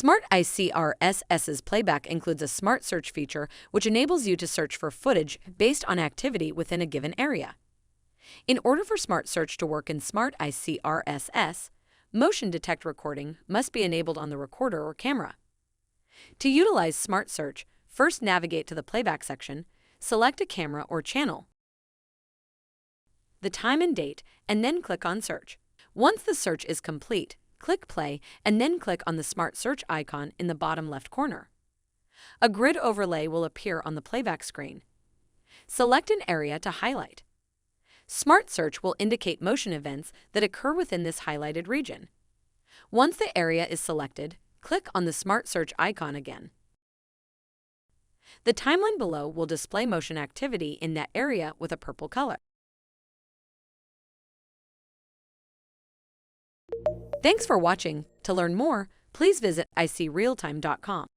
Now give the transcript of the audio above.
Smart ICRSS's playback includes a smart search feature which enables you to search for footage based on activity within a given area. In order for Smart Search to work in Smart ICRSS, motion detect recording must be enabled on the recorder or camera. To utilize Smart Search, first navigate to the playback section, select a camera or channel, the time and date, and then click on Search. Once the search is complete, click Play and then click on the Smart Search icon in the bottom left corner. A grid overlay will appear on the playback screen. Select an area to highlight. Smart Search will indicate motion events that occur within this highlighted region. Once the area is selected, click on the Smart Search icon again. The timeline below will display motion activity in that area with a purple color. Thanks for watching. To learn more, please visit ICRealtime.com.